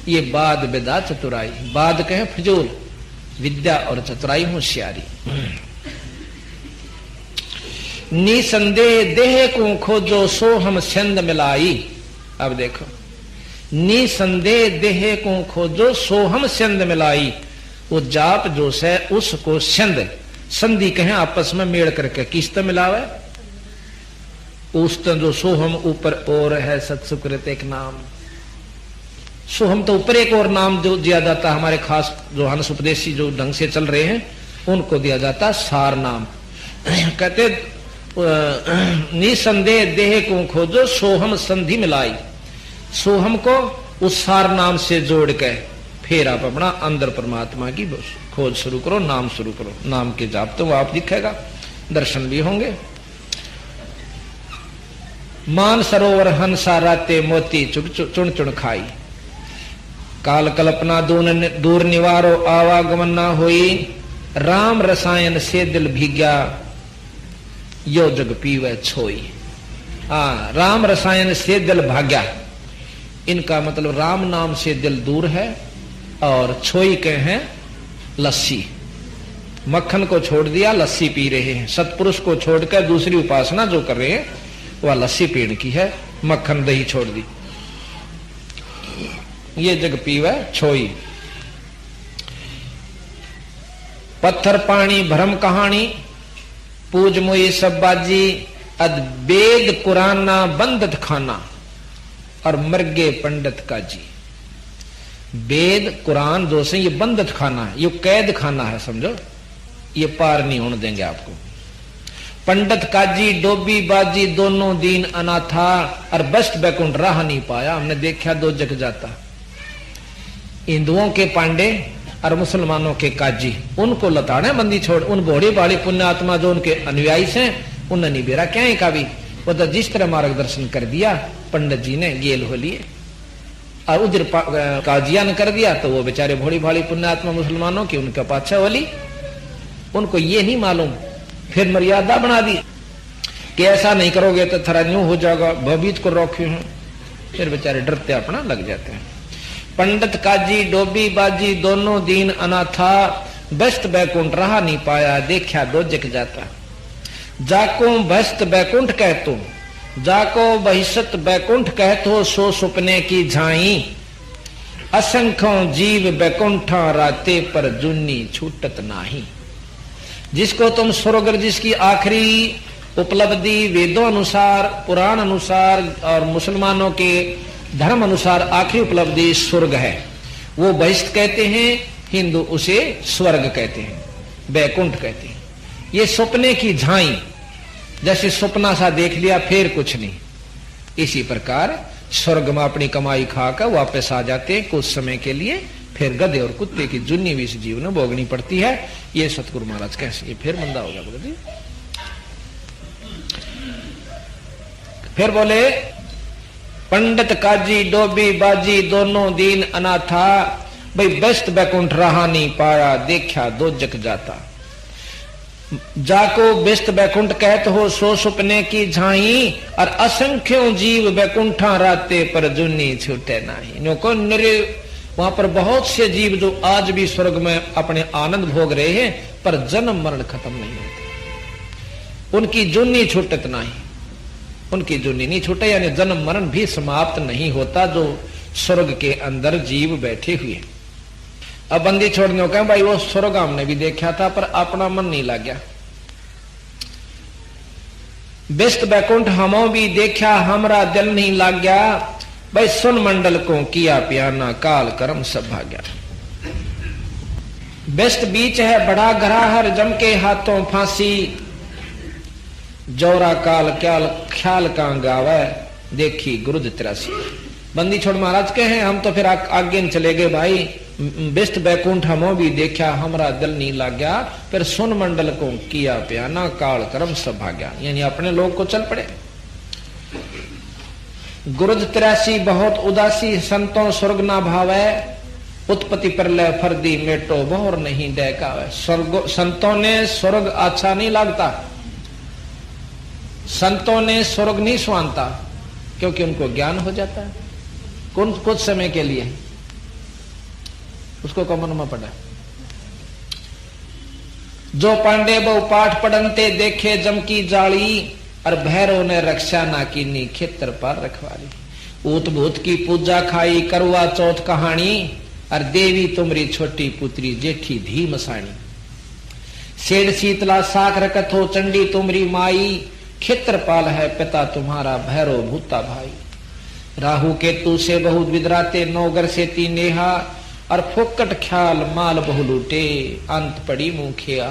ये बाद विदा चतुराई। बाद कहे फजूल, विद्या और चतुराई होशियारी। निसंदेह देह को खोजो सो हम छंद मिलाई। अब देखो, निसंदेह देह को खोजो सो हम छंद मिलाई। वो जाप जो है उसको छंद, संधि कहें आपस में मेल करके किस्त मिलावे। उस जो सोहम ऊपर और है सत्सुकृत एक नाम, सोहम तो ऊपर एक और नाम जो दिया जाता हमारे खास जो हंस उपदेशी जो ढंग से चल रहे हैं उनको दिया जाता सार नाम। कहते निसंदेह देह को खोजो सोहम संधि मिलाई। सोहम को उस सार नाम से जोड़ के फिर आप अपना अंदर परमात्मा की खोज शुरू करो, नाम शुरू करो। नाम के जाप तो वो आप दिखेगा, दर्शन भी होंगे। मान सरोवर हंसा राते मोती चुन चुन खाई। काल कल्पना दूर निवारो आवागमन ना होई। राम रसायन से दिल भीग्या यो जग पीवे छोई। राम रसायन से दिल भाग्या, इनका मतलब राम नाम से दिल दूर है और छोई के हैं लस्सी। मक्खन को छोड़ दिया, लस्सी पी रहे हैं। सत्पुरुष को छोड़कर दूसरी उपासना जो कर रहे हैं वह लस्सी पीने की है, मक्खन दही छोड़ दी। ये जग पीवे छोई। पत्थर पानी भरम कहानी पूज मोई सब बाजी। अद्वेद कुराना बंदत खाना और मर्गे पंडित का जी। वेद कुरान जो से ये बंदत खाना है, ये कैद खाना है, समझो। ये पार नहीं होने देंगे आपको। पंडित काजी डोबी बाजी दोनों दीन अनाथा और बस्ट बैकुंठ राह नहीं पाया। हमने देखा दो जग जाता। हिंदुओं के पांडे और मुसलमानों के काजी, उनको लताड़े बंदी छोड़, उन बड़ी बाड़ी पुण्यात्मा जो उनके अनुयायी से उन्हें नहीं बेरा क्या ही काबी। वो तो जिस तरह मार्गदर्शन कर दिया पंडित जी ने गेल हो लिए और उधर काजिया ने कर दिया, तो वो बेचारे भोड़ी भाड़ी पुण्यात्मा मुसलमानों की उनका पाछा वाली, उनको ये नहीं मालूम। फिर मर्यादा बना दी कि ऐसा नहीं करोगे तो थोड़ा न्यू हो जाएगा, भयभीत को रोके हैं। फिर बेचारे डरते अपना लग जाते हैं। पंडित काजी डोबी बाजी दोनों दीन अनाथा बस्त बैकुंठ रहा नहीं पाया। देखा दो जग जाता। जाको बस्त बैकुंठ कहतो, जाको बहिष्त बैकुंठ कहतो सो सुपने की झाई। असंख्यों जीव बैकुंठा राते पर जुन्नी छूटत नाही। जिसको तुम स्वर्ग, जिसकी आखिरी उपलब्धि वेदों अनुसार, पुराण अनुसार और मुसलमानों के धर्म अनुसार आखिरी उपलब्धि स्वर्ग है, वो बहिष्ठ कहते हैं, हिंदू उसे स्वर्ग कहते हैं, बैकुंठ कहते हैं। ये सपने की झाई, जैसे सपना सा देख लिया फिर कुछ नहीं। इसी प्रकार स्वर्ग में अपनी कमाई खाकर वापस आ जाते हैं कुछ समय के लिए, फिर गधे और कुत्ते की जुन्नी भी इस जीवन में भोगनी पड़ती है। ये सतगुरु महाराज कैसे, ये फिर मंदा होगा बोले। फिर बोले पंडित काजी डोबी बाजी दोनों दीन अनाथा। भाई बेस्ट बैकुंठ रहा नहीं पाया, देखा दो जग जाता। जाको बेस्ट बैकुंठ कहत हो सो सुपने की झाई। और असंख्यों जीव बैकुंठा राते पर जुन्नी छूटे नहीं। नको निरे वहां पर बहुत से जीव जो आज भी स्वर्ग में अपने आनंद भोग रहे हैं, पर जन्म मरण खत्म नहीं होता। उनकी जुन्नी छूटत नहीं, उनकी जुन्नी नहीं छूटे, यानी जन्म मरण भी समाप्त नहीं होता जो स्वर्ग के अंदर जीव बैठे हुए। अब बंदी छोड़ने को भाई वो स्वर्ग हमने भी देखा था पर अपना मन नहीं लग गया। बेस्ट बैकुंठ हमो भी देखा, हमरा दिल नहीं लग गया। भाई सुन मंडल को किया पियाना, काल कर्म सब भाग्या। बेस्ट बीच है बड़ा घराहर, जम के हाथों फांसी। जौरा काल क्याल ख्याल का गावे, देखी गुरुद 83। बंदी छोड़ महाराज के हैं, हम तो फिर आगे चले गए भाई। बेस्ट बैकुंठ हमो भी देखा, हमरा दिल नहीं लग गया। फिर सुन मंडल को किया प्याना, काल कर्म सब भाग्या। यानी अपने लोग को चल पड़े। गुरुद 83 बहुत उदासी, संतों स्वर्ग ना भावे। उत्पत्ति प्रलय फर्दी मेटो, बोर नहीं डहकावे। संतों ने स्वर्ग अच्छा नहीं लगता, संतों ने स्वर्ग नहीं सुहानता, क्योंकि उनको ज्ञान हो जाता है कुछ समय के लिए। उसको कमन में पड़ा। जो पांडे बहु पाठ पढ़नते देखे जम की जाली, और भैरव ने रक्षा ना कीनी खेतर पर रखवाली। ऊत भूत की पूजा खाई करवा चौथ कहानी, और देवी तुमरी छोटी पुत्री जेठी धी मसाणी। सेठ शीतला साख कथो चंडी तुमरी माई, खेत्रपाल है पिता तुम्हारा भैरव भूता भाई। राहु केतु से बहुत विदराते नौगर से तीनेहा, और फोकट ख्याल माल बहु लूटे अंत पड़ी मुखिया।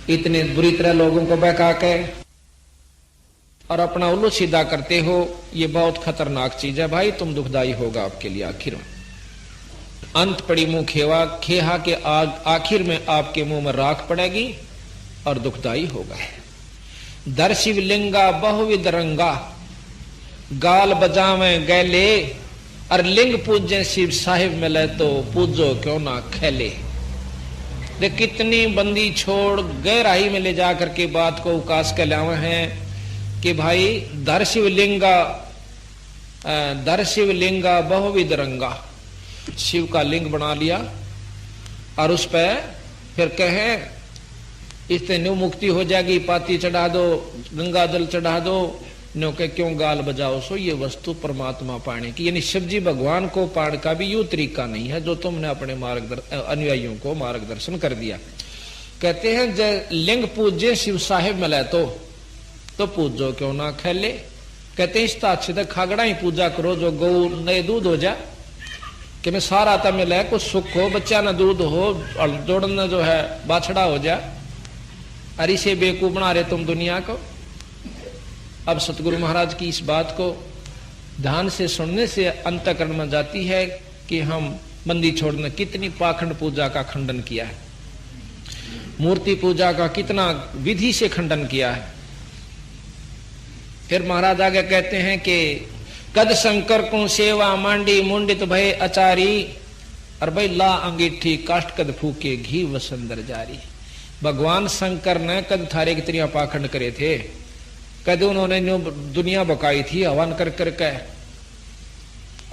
इतने बुरी तरह लोगों को बहका के और अपना उल्लू सीधा करते हो, ये बहुत खतरनाक चीज है भाई, तुम दुखदाई होगा आपके लिए आखिर में। अंत पड़ी मुंह खेवा, खेहा के आखिर में आपके मुंह में राख पड़ेगी और दुखदाई होगा। दर शिवलिंगा बहुविध रंगा, गाल बजावे गैले, और लिंग पूजे शिव साहिब मिले तो पूजो क्यों ना खेले। दे कितनी बंदी छोड़ गहराई में ले जाकर के बात को उकास के लावे हैं कि भाई दर शिवलिंगा बहुविध रंगा, शिव का लिंग बना लिया और उस पर फिर कहे इससे न्यू मुक्ति हो जाएगी, पाती चढ़ा दो, गंगा जल चढ़ा दो, न्यू के क्यों गाल बजाओ। सो ये वस्तु परमात्मा पाने की, यानी शिव जी भगवान को पाने का भी यूं तरीका नहीं है जो तुमने अपने अनुयायियों को मार्गदर्शन कर दिया। कहते हैं जब लिंग पूज्य शिव साहिब मिले तो पूजो क्यों ना खेले। कहते हैं इसका अच्छे तक खागड़ा ही पूजा करो जो गौ नए दूध हो जा, कि मैं सारा आता मिले कुछ सुख हो, बच्चा न दूध हो और जोड़ना जो है बाछड़ा हो जा। अरे से बेवकूफ बना रहे तुम दुनिया को। अब सतगुरु महाराज की इस बात को ध्यान से सुनने से अंतःकरण में जाती है कि हम बंदी छोड़ने कितनी पाखंड पूजा का खंडन किया है, मूर्ति पूजा का कितना विधि से खंडन किया है। फिर महाराज आगे कहते हैं कि कद शंकर को सेवा मांडी मुंडित भय अचारी, और भाई ला अंगीठी काष्ट कद फूके घी वसंदर जारी। भगवान शंकर ने कद थारे की तरह पाखंड करे थे, कद उन्होंने दुनिया बकाई थी हवन कर करके।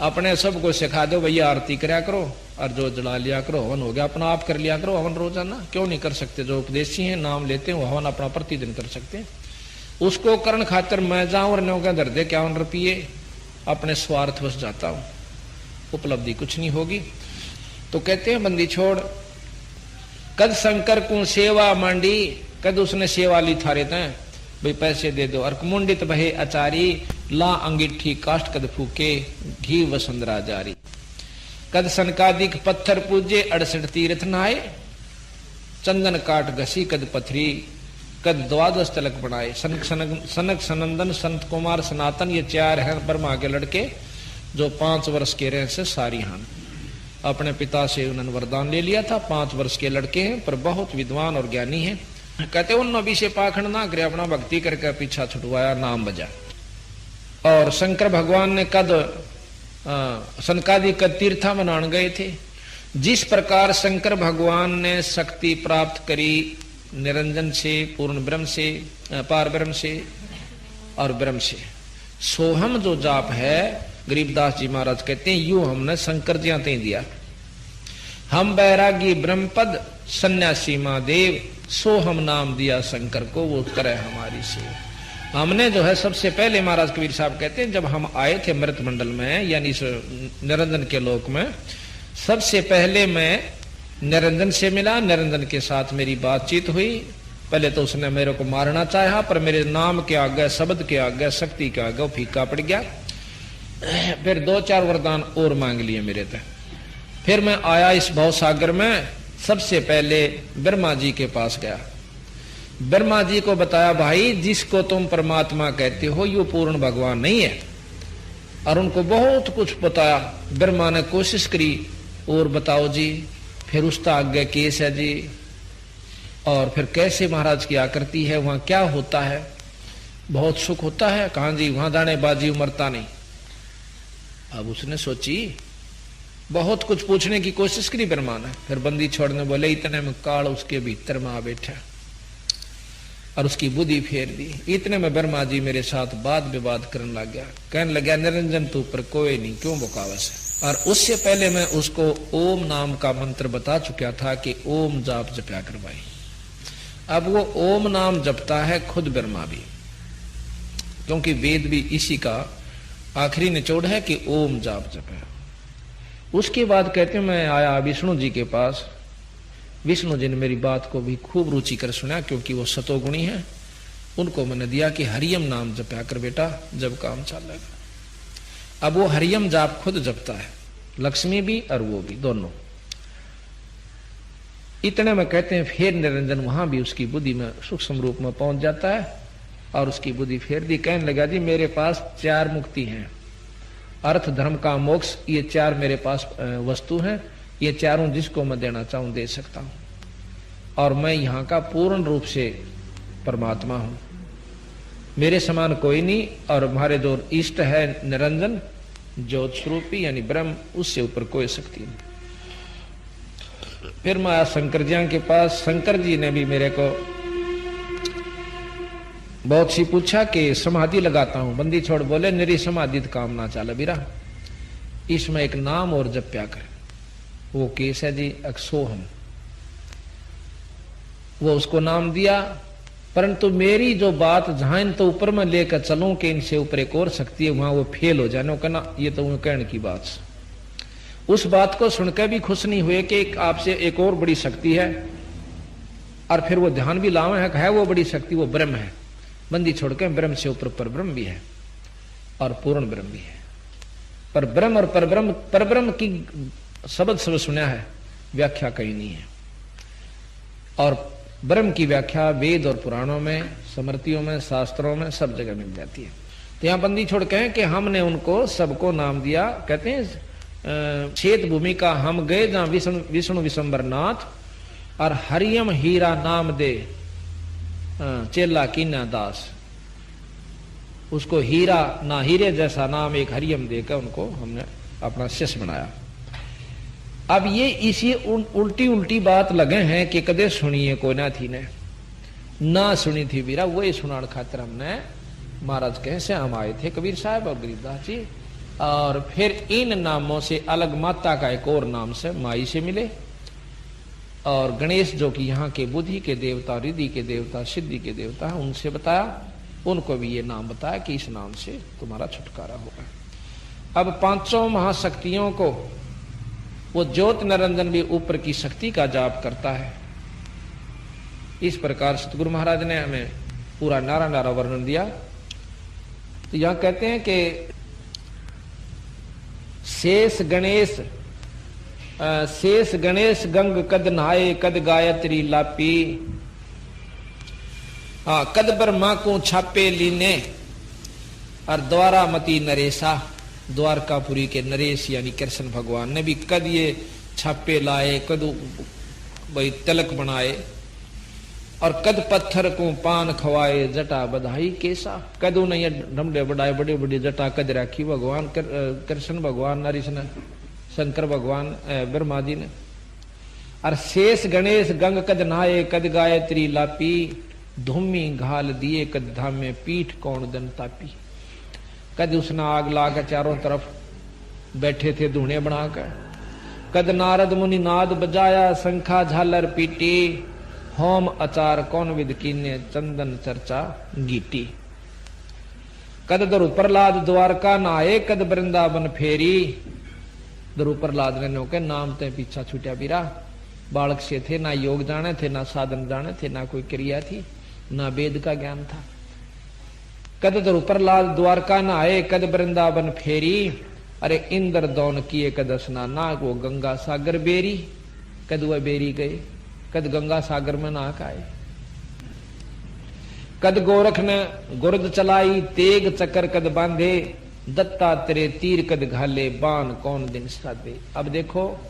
अपने सबको सिखा दो भैया आरती करया करो और जो जला लिया करो, हवन हो गया अपना आप कर लिया करो हवन रोजाना। क्यों नहीं कर सकते? जो उपदेशी हैं नाम लेते हैं वो हवन अपना प्रतिदिन कर सकते हैं। उसको करण खातर मैं जाऊं और न्यों के दर दे 51 रुपये अपने स्वार्थ बस जाता हूं, उपलब्धि कुछ नहीं होगी। तो कहते हैं बंदी छोड़ कद शंकर को सेवा मांडी, कद उसने सेवा ली थारे तय भाई पैसे दे दो। और मुंडित भय अचारी, ला अंगीठी काष्ट कद फूके घी वसुंधरा जारी। कद सनकादिक पत्थर पूजे 68 तीर्थ नहाए, चंदन काट घसी कद पथरी, कद 12 तिलक बनाए। सनक सनंदन संत कुमार सनातन ये 4 हैं ब्रह्मा के लड़के जो 5 वर्ष के रहे से सारी हान। अपने पिता से उन्होंने वरदान ले लिया था। 5 वर्ष के लड़के हैं पर बहुत विद्वान और ज्ञानी हैं। कहते उन नबी से पाखंड ना करे, अपना भक्ति करके पीछा छुटवाया, नाम बजा। और शंकर भगवान ने कद सनकादि कद तीर्था मनान गए थे। जिस प्रकार शंकर भगवान ने शक्ति प्राप्त करी निरंजन से, पूर्ण ब्रह्म से, पार ब्रह्म से और ब्रह्म से, सोहम जो जाप है गरीबदास जी महाराज कहते हैं यूं हमने शंकर जी आते दिया। हम बैरागी ब्रह्मपद सन्यासी महादेव, सो हम नाम दिया शंकर को वो करे हमारी सेवा। हमने जो है सबसे पहले महाराज कबीर साहब कहते हैं जब हम आए थे मृत मंडल में यानी निरंजन के लोक में, सबसे पहले मैं निरंजन से मिला, निरंजन के साथ मेरी बातचीत हुई। पहले तो उसने मेरे को मारना चाहा पर मेरे नाम के आगे, शब्द के आगे, शक्ति के आगे वो फीका पड़ गया। फिर 2-4 वरदान और मांग लिए मेरे तक। फिर मैं आया इस भव सागर में, सबसे पहले ब्रह्मा जी के पास गया। ब्रह्मा जी को बताया भाई जिसको तुम परमात्मा कहते हो ये पूर्ण भगवान नहीं है, और उनको बहुत कुछ बताया। ब्रह्मा ने कोशिश करी और बताओ जी, फिर उसका आगे केस है जी, और फिर कैसे महाराज की आकृति है, वहां क्या होता है, बहुत सुख होता है, कहां जी वहां दाने बाजी उमरता नहीं। अब उसने सोची बहुत कुछ पूछने की कोशिश करी ब्रह्मा ने। फिर बंदी छोड़ने बोले इतने में काल उसके भीतर में आ बैठा और उसकी बुद्धि फेर दी। इतने में ब्रह्मा जी मेरे साथ बात विवाद करने लग गया, कहने लगा निरंजन तू पर कोई नहीं, क्यों बकावस है, और उससे पहले मैं उसको ओम नाम का मंत्र बता चुका था कि ओम जाप जपया करवाई। अब वो ओम नाम जपता है खुद ब्रह्मा भी, क्योंकि वेद भी इसी का आखिरी निचोड़ है कि ओम जाप जपे। उसके बाद कहते हैं मैं आया विष्णु जी के पास। विष्णु जी ने मेरी बात को भी खूब रुचि कर सुना, क्योंकि वो सतोगुणी है। उनको मैंने दिया कि हरियम नाम जपया कर बेटा, जब काम चलेगा। अब वो हरियम जाप खुद जपता है, लक्ष्मी भी और वो भी, दोनों। इतने में कहते हैं फिर निरंजन वहां भी उसकी बुद्धि में सूक्ष्म रूप में पहुंच जाता है और उसकी बुद्धि फेर दी। कहने लगा जी मेरे पास 4 मुक्ति हैं, अर्थ धर्म का मोक्ष, ये 4 मेरे पास वस्तु हैं। ये चारों जिसको मैं देना चाहूं दे सकता हूं, और मैं यहाँ का पूर्ण रूप से परमात्मा हूं, मेरे समान कोई नहीं। और हमारे जो इष्ट है निरंजन ज्योत स्वरूपी यानी ब्रह्म, उससे ऊपर कोई शक्ति नहीं। फिर मैं आया शंकर जी के पास। शंकर जी ने भी मेरे को बहुत सी पूछा कि समाधि लगाता हूं, बंदी छोड़ बोले निरी समाधि काम ना चाल बीरा, इसमें एक नाम और जप्या कर। वो केस है जी अक्सोहम, वो उसको नाम दिया। परंतु मेरी जो बात जहां तो ऊपर में लेकर चलूं कि इनसे ऊपर एक और शक्ति है, वहां वो फेल हो जाने कहना ये तो कहने की बात। उस बात को सुनकर भी खुश नहीं हुए कि आपसे एक और बड़ी शक्ति है, और फिर वो ध्यान भी लावे है वो बड़ी शक्ति वो ब्रह्म है। बंदी छोड़ के ब्रह्म से ऊपर पर ब्रह्म भी है और पूर्ण ब्रह्म भी है। पर ब्रह्म और परब्रह्म की शब्द सब सुना है, व्याख्या कहीं नहीं है। और ब्रह्म की व्याख्या वेद और पुराणों में, स्मृतियों में, शास्त्रों में सब जगह मिल जाती है। तो यहां बंदी छोड़ के कि हमने उनको सबको नाम दिया। कहते हैं क्षेत भूमि का हम गए जहां विष्णु विशंबर नाथ, और हरियम हीरा नाम दे चेला कीना दास। उसको हीरा ना हीरे जैसा नाम एक हरियम देकर उनको हमने अपना शिष्य बनाया। अब ये इसी उल्टी उल्टी बात लगे हैं कि कदे सुनिए कोई ना थी ने ना सुनी थी बीरा, वही सुनाण खातिर हमने महाराज कहे से हम आए थे कबीर साहब और गरीबदास जी। और फिर इन नामों से अलग माता का एक और नाम से माई से मिले, और गणेश जो कि यहाँ के बुद्धि के देवता, रिद्धि के देवता, सिद्धि के देवता है, उनसे बताया। उनको भी ये नाम बताया कि इस नाम से तुम्हारा छुटकारा होगा। अब 5 महाशक्तियों को वो ज्योत निरंजन भी ऊपर की शक्ति का जाप करता है। इस प्रकार सतगुरु महाराज ने हमें पूरा नारा नारा वर्णन दिया। तो यहां कहते हैं कि शेष गणेश गंग कद नहाए कद गायत्री लापी, कद ब्रह्मा को छापे लीने, और द्वारा मती नरेशा, द्वारकापुरी के नरेश यानी कृष्ण भगवान ने भी कद ये छापे लाए, कद भाई तिलक बनाए, और कद पत्थर को पान खवाए जटा बधाई केसा। कद उन्हें ढमडे बढ़ाए बड़े बड़े जटा कद राखी भगवान कृष्ण भगवान नरेश ने, शंकर भगवान ब्रह्मा जी ने। और शेष गणेश गंग कद नहाए कद गायत्री लापी, धूमी घाल दिए कद धाम में पीठ कौन दन तापी। कद उसने आग लाकर चारों तरफ बैठे थे धूणे बनाकर। कद नारद मुनि नाद बजाया शंखा झालर पीटी, होम अचार कौन विद कीने चंदन चर्चा गीटी। कद दरु प्रहलाद द्वारका नहाए कद वृंदावन फेरी। दरु प्रहलाद ने के नाम ते पीछा छूटा बीरा, बालक से थे, ना योग जाने थे, ना साधन जाने थे, ना कोई क्रिया थी, ना वेद का ज्ञान था। कद दरु प्रहलाद द्वारका नहाए कद वृंदावन फेरी, अरे इंद्र दौन किए कद स्नाना, वो गंगा सागर बेरी। कद वह बेरी गए, कद गंगा सागर में नाक आए। कद गोरख ने गुर्द चलाई तेग चक्कर कद बांधे, दत्तात्रेय तीर कद घाले बाण कौन दिन साधे। अब देखो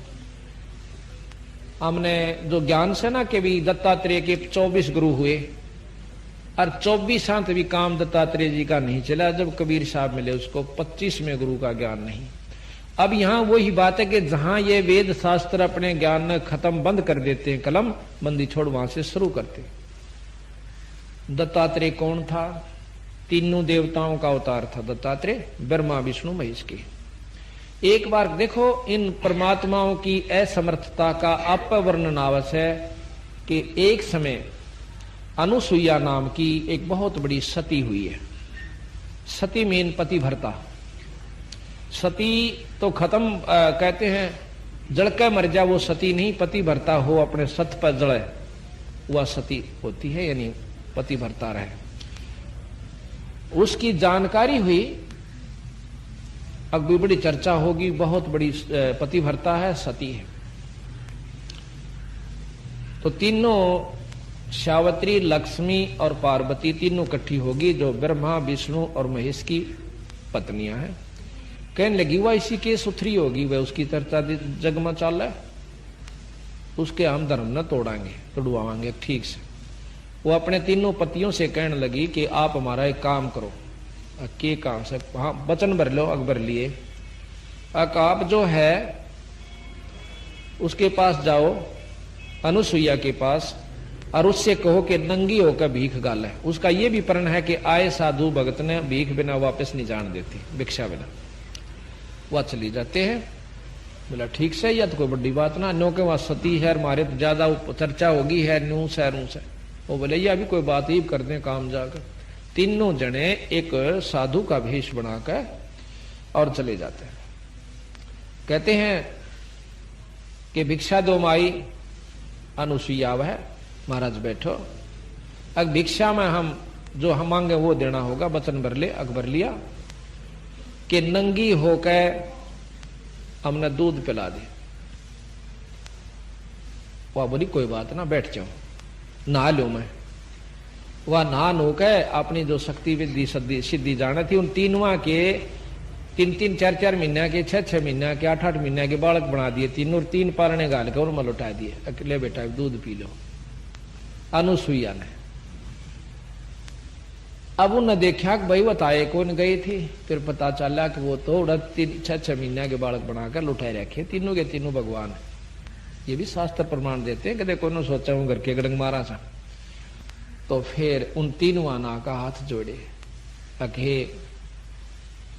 हमने जो ज्ञान से ना कि भी दत्तात्रेय के 24 गुरु हुए, और 24 भी काम दत्तात्रेय जी का नहीं चला। जब कबीर साहब मिले उसको 25वें गुरु का ज्ञान नहीं। अब यहां वही बात है कि जहां ये वेद शास्त्र अपने ज्ञान में खत्म बंद कर देते हैं, कलम बंदी छोड़ वहां से शुरू करते। दत्तात्रेय कौन था? तीनों देवताओं का अवतार था दत्तात्रेय, ब्रह्मा विष्णु महेश के। एक बार देखो इन परमात्माओं की असमर्थता का आप वर्णन आवश्यक है कि एक समय अनुसुईया नाम की एक बहुत बड़ी सती हुई है। सती मीन पतिव्रता। सती तो खत्म कहते हैं जल के मर जा, वो सती नहीं, पतिव्रता हो अपने सत पर जड़े वह सती होती है, यानी पतिव्रता रहे। उसकी जानकारी हुई, अब भी बड़ी चर्चा होगी, बहुत बड़ी पतिव्रता है, सती है। तो तीनों सावित्री, लक्ष्मी और पार्वती तीनों इकट्ठी होगी, जो ब्रह्मा, विष्णु और महेश की पत्नियां हैं। कहने लगी वह इसी के सुथरी होगी, वह उसकी चर्चा जग में चल रहा है, उसके हम धर्म न तोड़ाएंगे, तोड़वाएंगे ठीक से। वो अपने तीनों पतियों से कहने लगी कि आप हमारा एक काम करो। के काम से? हाँ, वचन भर लो। अकबर लिए आप जो है उसके पास जाओ, अनुसुईया के पास, और उससे कहो कि नंगी होकर भीख गाले। उसका ये भी प्रण है कि आए साधु भगत ने भीख बिना वापस नहीं जान देती, भिक्षा बिना। वह चली जाते हैं। बोला ठीक से, यह तो कोई बड़ी बात ना, नो के वहां सती है, हमारे तो ज्यादा चर्चा होगी है, नूस है, रूस है। वो बोले यह भी कोई बात ही कर दे काम जाकर। तीनों जने एक साधु का भेष बनाकर और चले जाते हैं। कहते हैं कि भिक्षा दो माई। अनुसुईया वह महाराज बैठो, अब भिक्षा में हम जो हम मांगे वो देना होगा, वचन भर ले। अकबर लिया कि नंगी होकर हमने दूध पिला दे। वह बोली कोई बात ना, बैठ जाओ, नहा लो। मैं वह नहा नो के अपनी जो शक्ति विद्धि सिद्धि जाने थी, उन तीनों के 3-3, 4-4 महीना के, 6-6 महीना के, 8-8 महीना के बालक बना दिए तीनों, 3 पारने गाल के और मैं लौटा दिए। अकेले बेटा दूध पी लो। अनुसुईया ने अब उन्होंने देखा कि भाई बताए कौन गए थे, फिर पता चला कि वो तो 6-6 महीना के बालक बनाकर लुटाए रखे, तीनों के तीनों भगवान है। ये भी शास्त्र प्रमाण देते हैं, कदे कौन सोचा हूं घर के गड़ंग मारा सा। तो फिर उन तीनों आना का हाथ जोड़े, अके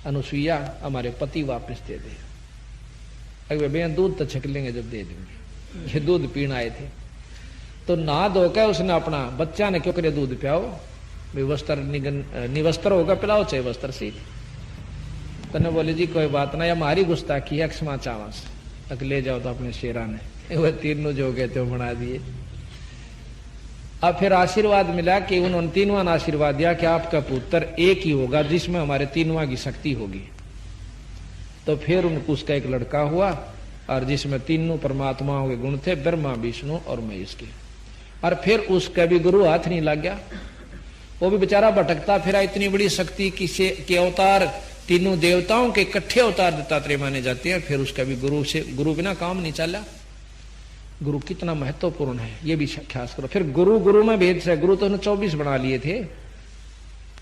अनुसुईया हमारे पति वापस दे दे। अगर भैया दूध तो छक लेंगे जब दे देंगे। ये दूध पीने आए थे। तो नहा धोकर उसने अपना बच्चा ने क्यों करे दूध पियाओ, वस्त्र निवस्त्र होगा, पिलाओ चाहे वस्त्र से। तने बोले जी कोई बात ना, या हमारी गुस्ताखी है, क्षमा चावस ले जाओ। तो अपने शेरा ने वह तीनों जो गए थे वो बना दिए। अब फिर आशीर्वाद मिला कि उन तीनों ने आशीर्वाद दिया कि आपका पुत्र एक ही होगा जिसमें हमारे तीनों की शक्ति होगी। तो फिर उनको उसका एक लड़का हुआ, और जिसमें तीनों परमात्माओं के गुण थे, ब्रह्मा, विष्णु और महेश के। और फिर उसका भी गुरु हाथ नहीं लग गया, वो भी बेचारा भटकता फिरा। इतनी बड़ी शक्ति किसे के अवतार तीनों देवताओं के इकट्ठे अवतार दत्तात्रेय माने जाते हैं। फिर उसका भी गुरु बिना काम नहीं चला। गुरु कितना महत्वपूर्ण है ये भी ख्यास करो। फिर गुरु में भेद से, गुरु तो उन्होंने 24 बना लिए थे,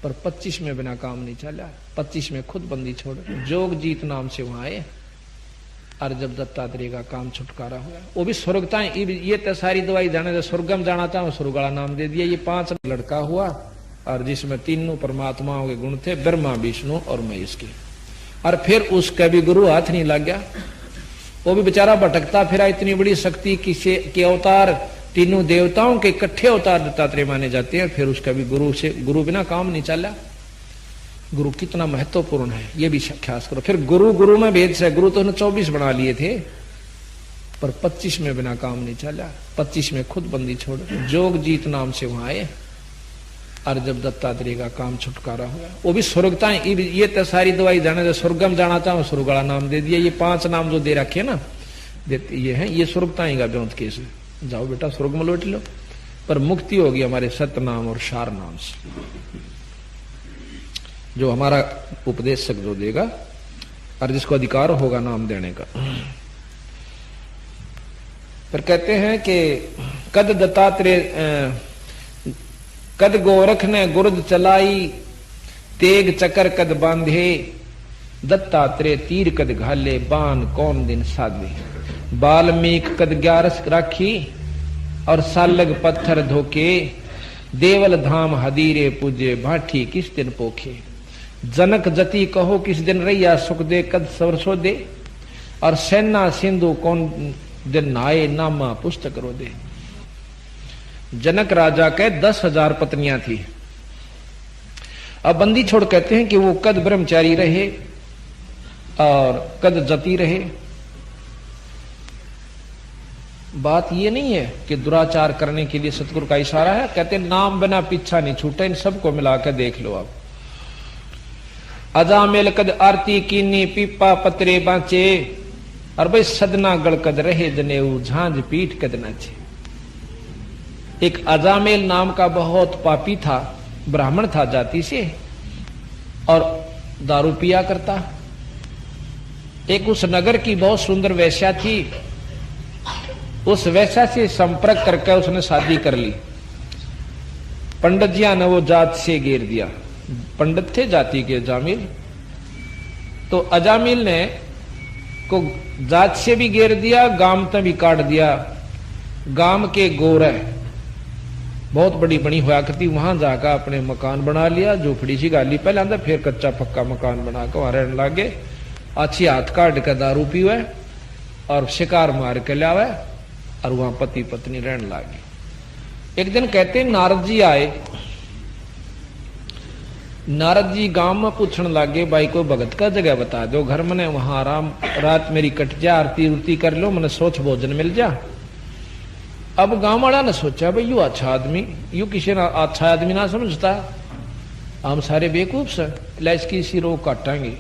पर 25 में बिना काम नहीं चला। 25 में खुद बंदी छोड़ जोग जीत नाम से वहां आए, और जब दत्तात्रेय का काम छुटकारा हुआ, वो भी स्वर्गता। ये तो सारी दवाई जाने से स्वर्गम जाना था, स्वर्गला नाम दे दिया। ये 5 लड़का हुआ, और जिसमें तीनों परमात्माओं के गुण थे, ब्रह्मा, विष्णु और महेश के। और फिर उसका भी गुरु हाथ नहीं लग गया, वो भी बेचारा भटकता फिरा। इतनी बड़ी शक्ति किसे के अवतार तीनों देवताओं के इकट्ठे अवतार दत्तात्रेय माने जाते हैं। फिर उसका भी गुरु बिना काम नहीं चला। गुरु कितना महत्वपूर्ण है ये भी ख्यास करो। फिर गुरु में भेद से, गुरु तो उन्होंने 24 बना लिए थे, पर 25 में बिना काम नहीं चला। 25 में खुद बंदी छोड़ जोग जीत नाम से वहां आए, और जब दत्तात्रेय का काम छुटकारा हुआ, वो भी स्वर्गता। ये तो सारी दवाई जाने से स्वर्गम जाना था, स्वर्गला नाम दे दिया। ये 5 नाम जो दे रखे ना, ये है, ये स्वर्गता का ब्योंत केस। जाओ बेटा स्वर्ग में लौट लो, पर मुक्ति होगी हमारे सत नाम और शार नाम से, जो हमारा उपदेशक जो देगा, और जिसको अधिकार होगा नाम देने का। फिर कहते हैं कि कद दत्तात्रेय कद गोरख ने गुर्द चलाई, तेग चकर कद बांधे, दत्तात्रेय तीर कद घाले, बाण कौन दिन साधे। बाल्मीक कद 11 राखी, और सालग पत्थर धोके, देवल धाम हदीरे पूजे, भाठी किस दिन पोखे। जनक जति कहो किस दिन रैया सुख दे, कद सरसो दे, और सेना सिंधु कौन दिन नाये नामा पुस्तक रो दे। जनक राजा के 10,000 पत्नियां थी। अब बंदी छोड़ कहते हैं कि वो कद ब्रह्मचारी रहे और कद जती रहे। बात ये नहीं है कि दुराचार करने के लिए सतगुरु का इशारा है, कहते नाम बिना पीछा नहीं छूटे, इन सबको मिलाकर देख लो आप। अजामेल कद आरती कीनी पीपा पतरे बांचे, और भाई सदना गड़कद रहे जनेऊ झांझ पीठ कद नाचे। एक अजामेल नाम का बहुत पापी था, ब्राह्मण था जाति से, और दारू पिया करता। एक उस नगर की बहुत सुंदर वेश्या थी, उस वेश्या से संपर्क करके उसने शादी कर ली। पंडित जिया ने वो जात से घेर दिया, पंडित थे जाति के अजामिल, तो अजामिल ने को जात से भी घेर दिया, गांव तक भी काट दिया। गांव के गोरे बहुत बड़ी बनी हुआ करती, वहां जाकर अपने मकान बना लिया, झोपड़ी सी गाली पहले अंदर, फिर कच्चा पक्का मकान बनाकर वहां रहने लगे। अच्छी हाथ काट कर दारू पीवे और शिकार मार के लावे, और वहां पति पत्नी रहने लगे। एक दिन कहते नारद जी आए। नारद जी गांव में पूछने लगे, भाई कोई भगत का जगह बता दो, घर में वहां आराम रात मेरी कट जा, आरती उरती कर लो, मैंने सोच भोजन मिल जा। अब गांव वाला ने सोचा भाई यू अच्छा आदमी, यू किसी ना अच्छा आदमी ना समझता, हम सारे बेवकूफ से ला इसकी इसी रोग काटांगे।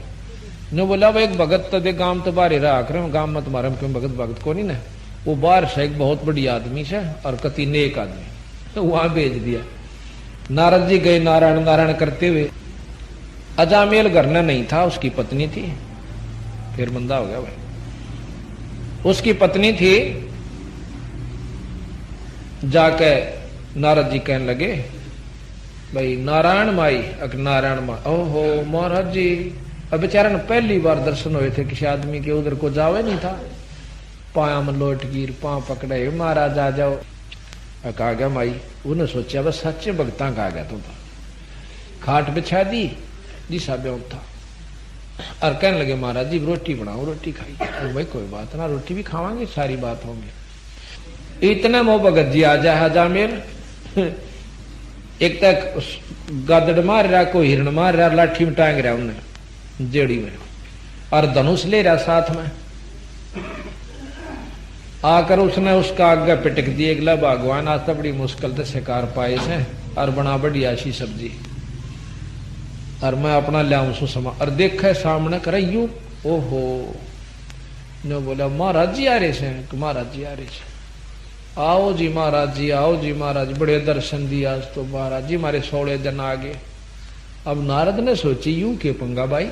ने बोला भाई एक भगत तो दे, गांव तो बाहर रहा कर, गांव में तुम्हारे क्यों भगत भगत को नहीं ना, वो बाहर से एक बहुत बड़ी आदमी से और कति नेक आदमी, तो वहां भेज दिया। नारद जी गए नारायण नारायण करते हुए। अजामेल घर में नहीं था, उसकी पत्नी थी, फिर बंदा हो गया भाई। उसकी पत्नी थी, जाके नारद जी कहने लगे भाई नारायण माई, नारायण माई, ओहो महाराज जी, अब बेचारा ने पहली बार दर्शन हुए थे किसी आदमी के, उधर को जावे नहीं था, पाया में लोट गिर, पांव पकड़े, महाराज आ जाओ। कहा गया माई, उन्हें सोचा बस सच्चे भगता कहा गया तो खाट बिछा दी जिसा बेउठ था, और कहने लगे महाराज जी रोटी बनाओ, रोटी खाई। भाई कोई बात ना, रोटी भी खावांगे, सारी बात होंगी। इतने मो भगत जी आ जाए हजामेर, एक तक गादड़ मार रहा, कोई हिरण मार रहा, लाठी में टांग रहा उन्हें जेड़ी में, और धनुष ले रहा साथ में। आकर उसने उसका आगे पिटक दिए, अगला भगवान आज तो बड़ी मुश्किल से शिकार पाए से, और बना बढ़िया सी सब्जी, और मैं अपना लियाऊं सो समा, और देखे सामने करे यू, ओहो। ने बोला महाराज जी आ रहे से, महाराज जी आ रहे से, आओ जी महाराज जी, आओ जी महाराज, बड़े दर्शन दिया आज तो महाराज जी, हमारे 16 दिन आगे। अब नारद ने सोची यू के पंगा भाई,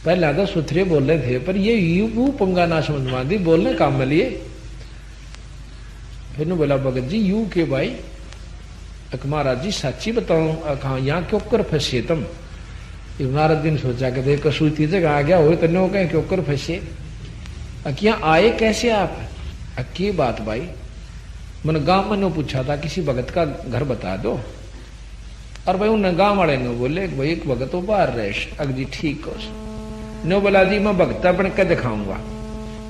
पहले तो सुथरे बोले थे, पर ये यू पंगा ना समझ मांदी, बोलने काम में लिए। फिर बोला भगत जी यू के भाई, महाराज जी सच्ची बताऊं, कहा यहाँ क्यों कर फंसे तुम। नारद दिन सोचा कि देख कसूती जगह आ गया हो, तो नो कहें क्यों कर फंसे, यहाँ आए कैसे आप। की बात भाई, मैंने गांव में पूछा था किसी भगत का घर बता दो, और भाई उन्हें गांव वाले ने बोले भाई एक भगत तो बाहर रहे, अगजी ठीक हो। नो बोला जी मैं भगता बन के दिखाऊंगा,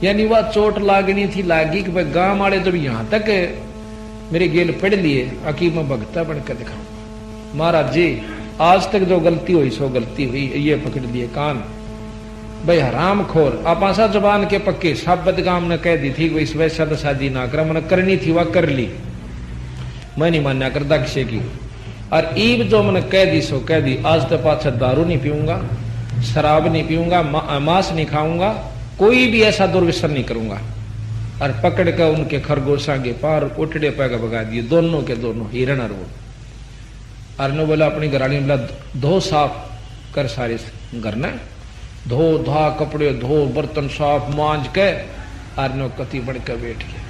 यानी वह चोट लागनी थी लागी कि भाई गांव वाले जब यहां तक मेरे गेल पढ़ लिए, अकी मैं भगता बन के दिखाऊंगा। महाराज जी आज तक जो गलती हुई सो गलती हुई, ये पकड़ लिए कान भाई हराम खोर, आप आशा जबान के पक्के साबत गांव ने कह दी थी कि इस वैसा तो शादी ना करा, मैंने करनी थी वह कर ली, मैं नहीं मान्या करता किसी की, और ईब जो मैंने कह दी सो कह दी। आज तो पाछा दारू नहीं पीऊंगा, शराब नहीं पीऊंगा, मांस नहीं खाऊंगा, कोई भी ऐसा दुर्व्यसन नहीं करूंगा। और पकड़ कर उनके खरगोशा के पार उठड़े पैगा भगा दिए, दोनों के दोनों, हिरण और वो। अरनो बोला अपनी घरानी बोला धो साफ कर सारे घर ने, धो धा कपड़े धो, बर्तन साफ मांझ के, अरनो कति बढ़ कर बैठ गया।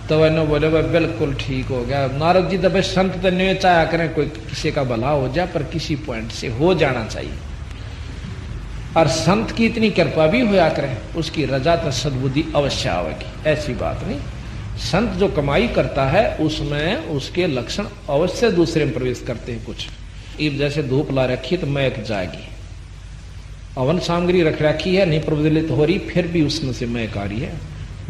तो वह बोले भाई बिल्कुल ठीक हो गया। नारद जी तो भाई संत तो नहीं चाहा करें कोई किसी का भला हो जाए, पर किसी पॉइंट से हो जाना चाहिए, और संत की इतनी कृपा भी होया करे, उसकी रजा तो सद्बुद्धि अवश्य आवेगी, ऐसी बात नहीं। संत जो कमाई करता है उसमें उसके लक्षण अवश्य दूसरे में प्रवेश करते हैं कुछ। इब जैसे धूप ला रखी तो महक जाएगी, हवन सामग्री रख रखी है, नहीं प्रज्वलित हो रही, फिर भी उसमें से महक आ रही है,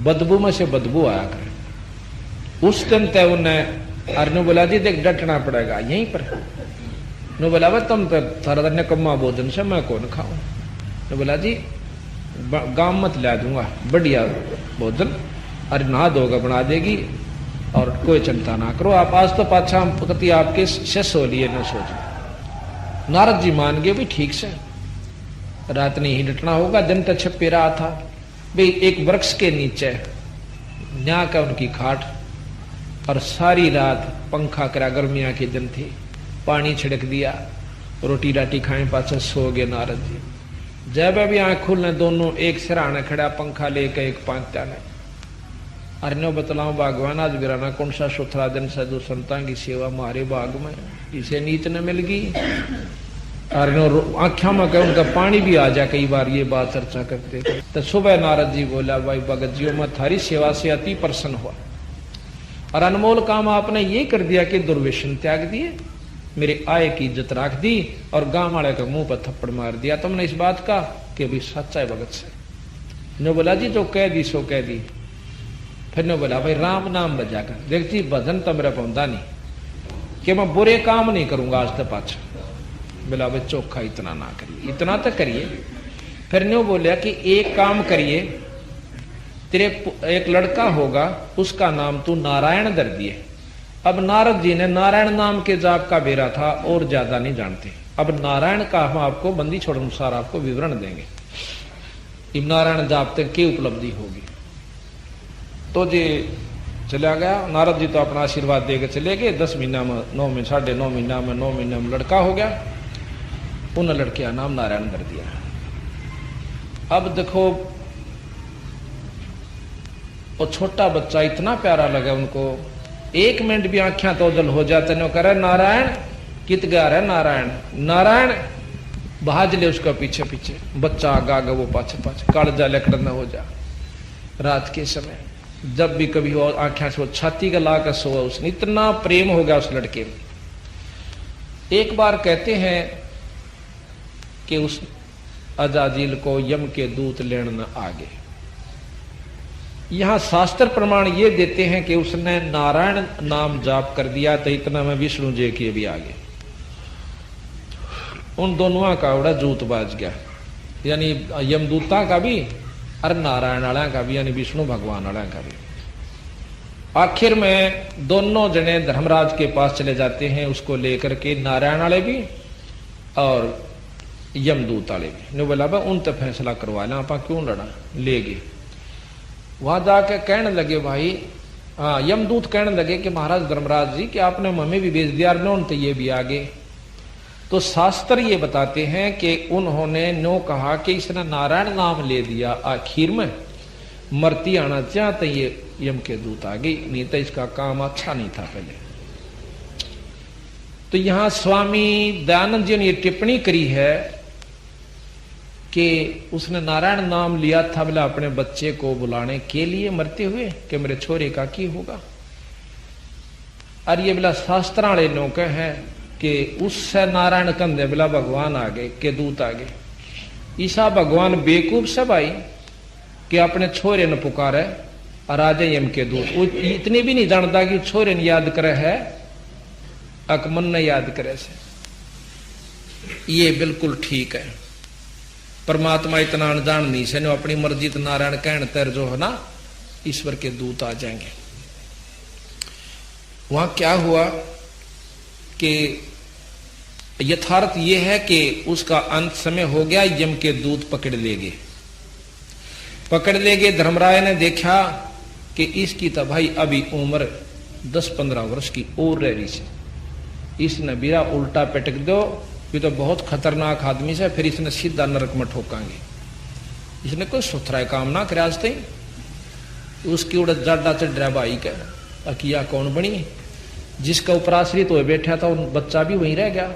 बदबू में से बदबू आया करे। उस दिन तय उन्हें अरनु बोला जी देख डटना पड़ेगा यहीं पर। नु बोला वह तुम तो थारा निकम्मा भोजन से मैं कौन खाऊं। नु बोला जी गांव मत ला दूंगा, बढ़िया भोजन अरे नहा धोगा बना देगी और कोई चिंता ना करो आप। आज तो पाछा हम पति आपके शेष हो लिए न सोचो। नारद जी मान गए भी ठीक से, रात नहीं ही डटना होगा। दिन तो छपे रहा था भाई, एक वृक्ष के नीचे न्या का उनकी खाट, और सारी रात पंखा करा, गर्मियां के दिन थी, पानी छिड़क दिया, रोटी राटी खाए, पाछा सो गए नारद जी। जब अभी आंख खुलने दोनों एक सिराने खड़ा, पंखा लेकर एक पांचटा ने अरण्यो बतलाऊ भगवान आज बिराना कौन सा सुथरा दिन साधु संतां की सेवा मारे बाग में इसे नीत न मिल गई। अरण्यो आख्या में कह उनका पानी भी आ जाए, कई बार ये बात चर्चा करते। तो सुबह नारद जी बोला भाई भगत जी मैं थारी सेवा से अति प्रसन्न हुआ, और अनमोल काम आपने ये कर दिया कि दुर्व्यसन त्याग दिए, मेरे आय की इज्जत रख दी, और गांव वाले के मुंह पर थप्पड़ मार दिया तुमने इस बात का कि अभी सच्चा है भगत से। ने बोला जी जो कह दी सो कह दी। फिर ने बोला भाई राम नाम बजाकर देख जी, भजन तो मेरा पौधा नहीं कि मैं बुरे काम नहीं करूंगा आज तक पाछा। बोला भाई चोखा इतना ना करिए, इतना तो करिए। फिर ने बोला कि एक काम करिए, तेरे एक लड़का होगा उसका नाम तू नारायण धर दिए। अब नारद जी ने नारायण नाम के जाप का बेरा था और ज्यादा नहीं जानते। अब नारायण का हम आपको बंदी छोड़ अनुसार आपको विवरण देंगे, इब नारायण जाप तक की उपलब्धि होगी। तो जी चला गया नारद जी, तो अपना आशीर्वाद देकर चले गए। 10 महीना में 9 में 9.5 महीना में 9 महीना में लड़का हो गया। उन लड़के का नाम नारायण कर दिया। अब देखो वो छोटा बच्चा इतना प्यारा लगा उनको, 1 मिनट भी आंखें तो ओझल हो जाते न करे नारायण कित गा रहा नारायण नारायण, भाज ले उसका पीछे पीछे, बच्चा आगा आगा वो पाछे पाछे, कालजा लकड़ न हो जा। रात के समय जब भी कभी हो आंखें से वो छाती का ला कर सोआ, उसने इतना प्रेम हो गया उस लड़के में। एक बार कहते हैं कि उस अजाजिल को यम के दूत लेने न आगे। यहां शास्त्र प्रमाण ये देते हैं कि उसने नारायण नाम जाप कर दिया, तो इतना में विष्णु जी के भी आगे। उन दोनों का उड़ा जूत बाज गया, यानी यमदूता का भी और नारायण वाला का भी, यानी विष्णु भगवान वाला का भी। आखिर में दोनों जने धर्मराज के पास चले जाते हैं उसको लेकर के, नारायण वाले भी और यमदूत वाले भी। ने बोला भाई उन तो फैसला करवा लें, आप क्यों लड़ा, ले गए। वहां जाके कहने लगे भाई, हाँ यमदूत कहने लगे कि महाराज धर्मराज जी कि आपने हमें भी भेज दिया, तो ये भी आगे। तो शास्त्र ये बताते हैं कि उन्होंने नो कहा कि इसने नारायण नाम ले दिया, आखिर में मरती आना चाहते ये यम के दूत आ गई, नहीं तो इसका काम अच्छा नहीं था पहले। तो यहां स्वामी दयानंद जी ने ये टिप्पणी करी है कि उसने नारायण नाम लिया था बोला अपने बच्चे को बुलाने के लिए मरते हुए कि मेरे छोरे का की होगा। और ये बोला शास्त्र वाले लोग हैं कि उससे नारायण कंधे बोला भगवान आ गए के दूत आ गए। ईसा भगवान बेकूफ से भाई कि अपने छोरे ने पुकारे और आ जाए यम के दूत। वो इतनी भी नहीं जानता कि छोरे ने याद करे है अकमन ने याद करे से। ये बिल्कुल ठीक है, परमात्मा इतना अनजान नहीं से नो अपनी मर्जी तो नारायण कहन तर जो है ना ईश्वर के दूत आ जाएंगे। वहां क्या हुआ कि यथार्थ यह है कि उसका अंत समय हो गया, यम के दूत पकड़ ले गए। धर्मराय ने देखा कि इसकी तो भाई अभी उम्र 10-15 वर्ष की और रह रही है, इसने बिरा उल्टा पटक दो, ये तो बहुत खतरनाक आदमी से, फिर इसने सीधा नरक में ठोकांगे। इसने कोई सुथरा काम ना करे आज तक। उसकी उड़ जाडा चढ़ा भाई का अकिया कौन बनी, जिसका उपराश्रित हो बैठा था बच्चा भी वहीं रह गया,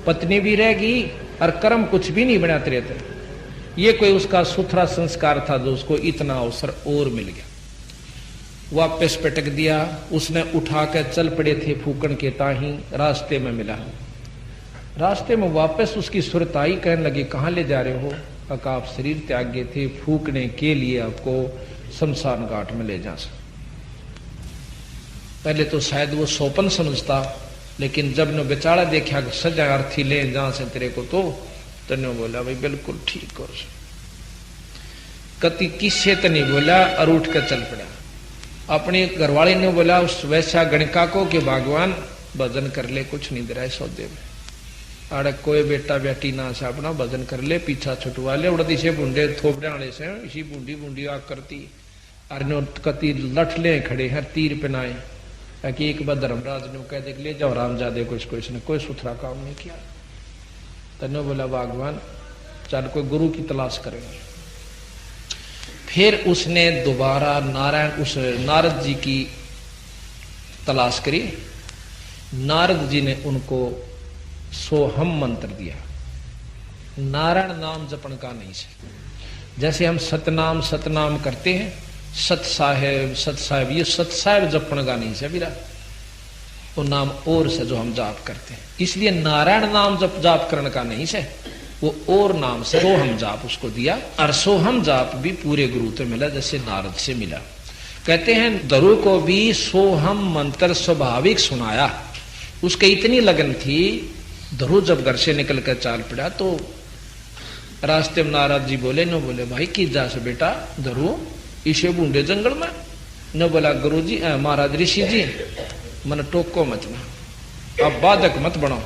पत्नी भी रह गई, और कर्म कुछ भी नहीं बना तेरे थे। ये कोई उसका सुथरा संस्कार था जो उसको इतना अवसर और मिल गया। वापस पटक दिया, उसने उठा कर चल पड़े थे फूकन के ताही, रास्ते में मिला रास्ते में वापस उसकी सुरत आई, कहने लगी कहाँ ले जा रहे हो? अका आप शरीर त्यागे थे, फूकने के लिए आपको शमशान घाट में ले जा सकते। पहले तो शायद वो सोपन समझता, लेकिन जब ने बेचारा देखा कि सजा अर्थी ले जहां से तेरे को, तो तने बोला भाई बिल्कुल ठीक हो। कति किससे तो नहीं बोला और उठ कर चल पड़ा। अपने घरवाले ने बोला उस वैसा गणिका को कि भगवान भजन कर ले, कुछ नहीं दे रहा है सौदे में, आड़े कोई बेटा बेटी ना से अपना भजन कर ले, पीछा छुटवा ले, उड़ती से बूंदे थोपड़े वाले से इसी बूंदी बूंदी आग करती। अरे कति लठले खड़े हैं तीर पहनाए, कि एक बार धर्मराज ने कह दे ले जाओ रामजादे को, इसको इसने कोई सुथरा काम नहीं किया। तने बोला भगवान चल कोई गुरु की तलाश करेंगे। फिर उसने दोबारा नारायण उस नारद जी की तलाश करी। नारद जी ने उनको सोहम मंत्र दिया। नारायण नाम जपन का नहीं से, जैसे हम सतनाम सतनाम करते हैं, सत साहेब ये सत साहेब जपन का नहीं से बिरा, वो नाम और से जो हम जाप करते हैं, इसलिए नारायण नाम जप जाप करने का नहीं से, वो और नाम से सोहम जाप उसको दिया। और सोहम जाप भी पूरे गुरु से मिला जैसे नारद से मिला। कहते हैं दरु को भी सोहम मंत्र स्वाभाविक सुनाया। उसके इतनी लगन थी, ध्रुव जब घर से निकल कर चाल पड़ा तो रास्ते में नारद जी बोले न बोले भाई की जा से बेटा ध्रुव इसे बूंदे जंगल में, न बोला गुरु जी महाराज ऋषि जी मन टोको मत ना, अब बाधक मत बनो,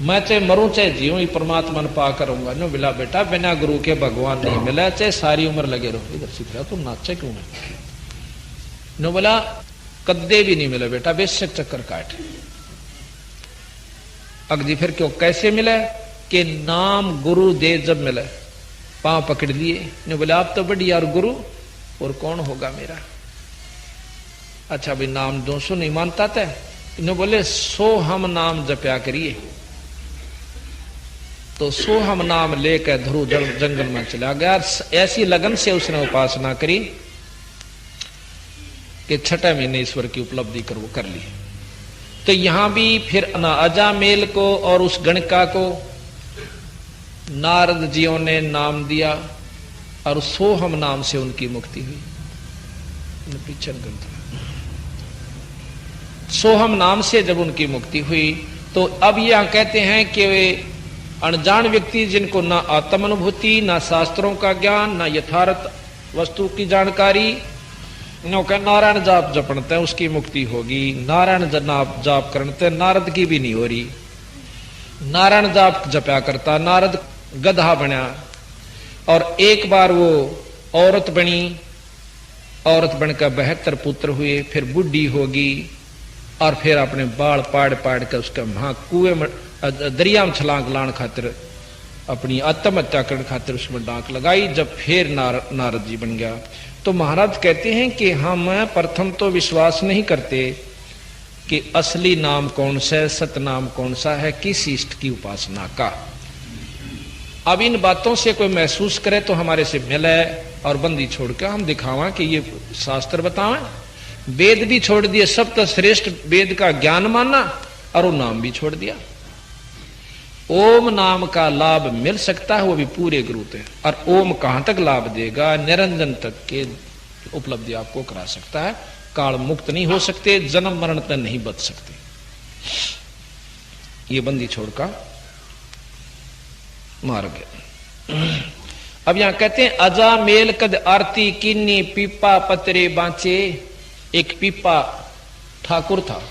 मैं चाहे मरूं चाहे जीऊं परमात्मा ने पा करूंगा। न बोला बेटा बिना गुरु के भगवान नहीं मिला, चाहे सारी उम्र लगे रहो। इधर सीख रहा तुम नाचे क्यों नहीं? न बोला कद्दे भी नहीं मिला बेटा, बेशक चक्कर काट। अगजी फिर क्यों कैसे मिले कि नाम गुरु दे जब मिले, पांव पकड़ लिए। ने बोले आप तो बढ़िया और गुरु और कौन होगा मेरा? अच्छा भाई नाम 200 नहीं मानता था। इन्होंने बोले सो हम नाम जप्या करिए। तो सो हम नाम लेकर ध्रुव जंगल में चला गया। ऐसी लगन से उसने उपासना करी कि 6 महीने ईश्वर की उपलब्धि कर ली। तो यहां भी फिर अजामेल को और उस गणिका को नारद जियों ने नाम दिया और सोहम नाम से उनकी मुक्ति हुई। पीछे सोहम नाम से जब उनकी मुक्ति हुई तो अब यहां कहते हैं कि वे अनजान व्यक्ति जिनको ना आत्म अनुभूति, ना शास्त्रों का ज्ञान, ना यथार्थ वस्तु की जानकारी, नारायण जाप जपनते उसकी मुक्ति होगी। नारायण जाप करते नारद की भी नहीं हो रही। नारायण जाप जपया करता नारद गधा बना और एक बार वो औरत बनी, औरत बनकर 72 पुत्र हुए, फिर बुढ़ी होगी और फिर अपने बाल पाड़ पाड़ कर उसका वहां कुएं में दरिया में छलांग लाने खातिर अपनी आत्महत्या करने खातिर उसमें डांक लगाई। जब फिर नारद जी बन गया तो महाराज कहते हैं कि हम प्रथम तो विश्वास नहीं करते कि असली नाम कौन सा है, सतनाम कौन सा है, किस इष्ट की उपासना का। अब इन बातों से कोई महसूस करे तो हमारे से मिले और बंदी छोड़ के हम दिखावा कि ये शास्त्र बतावें। वेद भी छोड़ दिए, सब श्रेष्ठ वेद का ज्ञान माना और वो नाम भी छोड़ दिया। ओम नाम का लाभ मिल सकता है वो भी पूरे गुरु से। और ओम कहां तक लाभ देगा? निरंजन तक के उपलब्धि आपको करा सकता है। काल मुक्त नहीं हो सकते, जन्म मरण तक नहीं बच सकते। ये बंदी छोड़ का मार्ग। अब यहां कहते हैं अजा मेल कद आरती किन्नी पीपा पतरे बांचे। एक पीपा ठाकुर था,